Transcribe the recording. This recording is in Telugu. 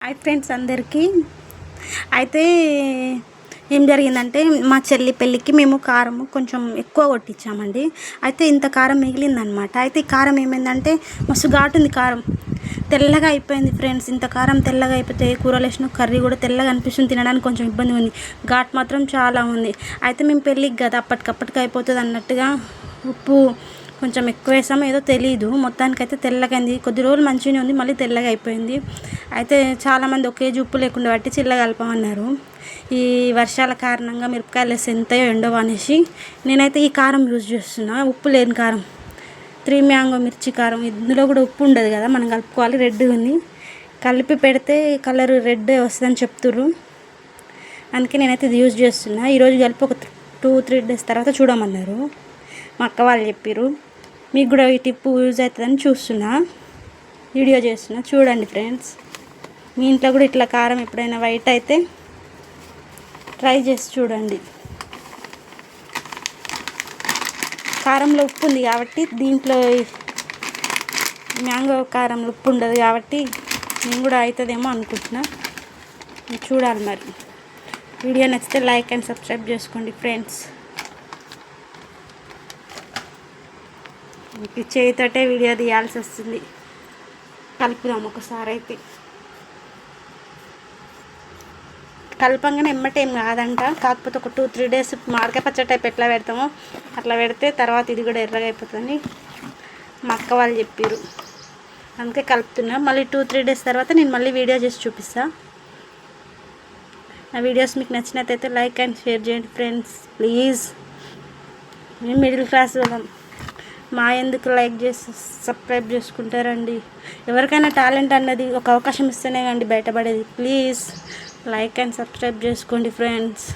హాయ్ ఫ్రెండ్స్ అందరికీ. అయితే ఏం జరిగిందంటే మా చెల్లి పెళ్ళికి మేము కారం కొంచెం ఎక్కువ కొట్టించామండి. అయితే ఇంత కారం మిగిలిందనమాట. అయితే ఈ కారం ఏమైందంటే మస్తు ఘాటుంది, కారం తెల్లగా అయిపోయింది ఫ్రెండ్స్. ఇంత కారం తెల్లగా అయిపోతే కూరలు వేసిన కర్రీ కూడా తెల్లగా అనిపిస్తుంది, తినడానికి కొంచెం ఇబ్బంది ఉంది. ఘాట్ మాత్రం చాలా ఉంది. అయితే మేము పెళ్ళికి కదా అప్పటికప్పటికి అయిపోతుంది అన్నట్టుగా ఉప్పు కొంచెం ఎక్కువ వేసామో ఏదో తెలీదు, మొత్తానికైతే తెల్లగా అయింది. కొద్ది రోజులు మంచిగానే ఉంది, మళ్ళీ తెల్లగా అయిపోయింది. అయితే చాలామంది ఒక కేజీ ఉప్పు లేకుండా బట్టి చిల్ల కలపమన్నారు. ఈ వర్షాల కారణంగా మిరపకాయలు వేస్తే ఎంతయో ఎండవు అనేసి నేనైతే ఈ కారం యూజ్ చేస్తున్నా, ఉప్పు లేని కారం. 3 మ్యాంగో మిర్చి కారం. ఇందులో కూడా ఉప్పు ఉండదు కదా, మనం కలుపుకోవాలి. రెడ్ ఉంది, కలిపి పెడితే కలర్ రెడ్ వస్తుందని చెప్తుర్రు. అందుకే నేనైతే ఇది యూజ్ చేస్తున్నా. ఈరోజు కలిపి ఒక 2-3 డేస్ తర్వాత చూడమన్నారు, మా అక్క వాళ్ళు చెప్పారు. మీకు కూడా ఈ టిప్ యూజ్ అవుతుందని చూస్తున్నా, వీడియో చేస్తున్నా, చూడండి ఫ్రెండ్స్. మీ ఇంట్లో కూడా ఇట్లా కారం ఎప్పుడైనా వైట్ అయితే ట్రై చేసి చూడండి. కారంలో ఉప్పు ఉంది కాబట్టి, దీంట్లో మ్యాంగో కారంలో ఉప్పు ఉండదు కాబట్టి నేను కూడా అవుతుందేమో అనుకుంటున్నా. చూడాలి మరి. వీడియో నచ్చితే లైక్ అండ్ సబ్స్క్రైబ్ చేసుకోండి ఫ్రెండ్స్. చేతితోటే వీడియో తీయాల్సి వస్తుంది. కలుపుదాం ఒకసారి. అయితే కలపంగానే ఎమ్మటేం కాదంట, కాకపోతే ఒక 2-3 డేస్ మామిడికాయ పచ్చడి టైప్ ఎట్లా పెడతామో అట్లా పెడితే తర్వాత ఇది కూడా ఎర్రగా అయిపోతుందని మా అక్క వాళ్ళు చెప్పారు. అందుకే కలుపుతున్నా. మళ్ళీ 2-3 డేస్ తర్వాత నేను మళ్ళీ వీడియో చేసి చూపిస్తాను. నా వీడియోస్ మీకు నచ్చినట్టయితే లైక్ అండ్ షేర్ చేయండి ఫ్రెండ్స్ ప్లీజ్. మేము మిడిల్ క్లాస్ వాళ్ళం, మా ఎందుకు లైక్ చేసి సబ్స్క్రైబ్ చేసుకుంటారండి. ఎవరికైనా టాలెంట్ అన్నది ఒక అవకాశం ఇస్తేనే కండి బయటపడేది. ప్లీజ్ లైక్ అండ్ సబ్స్క్రైబ్ చేసుకోండి ఫ్రెండ్స్.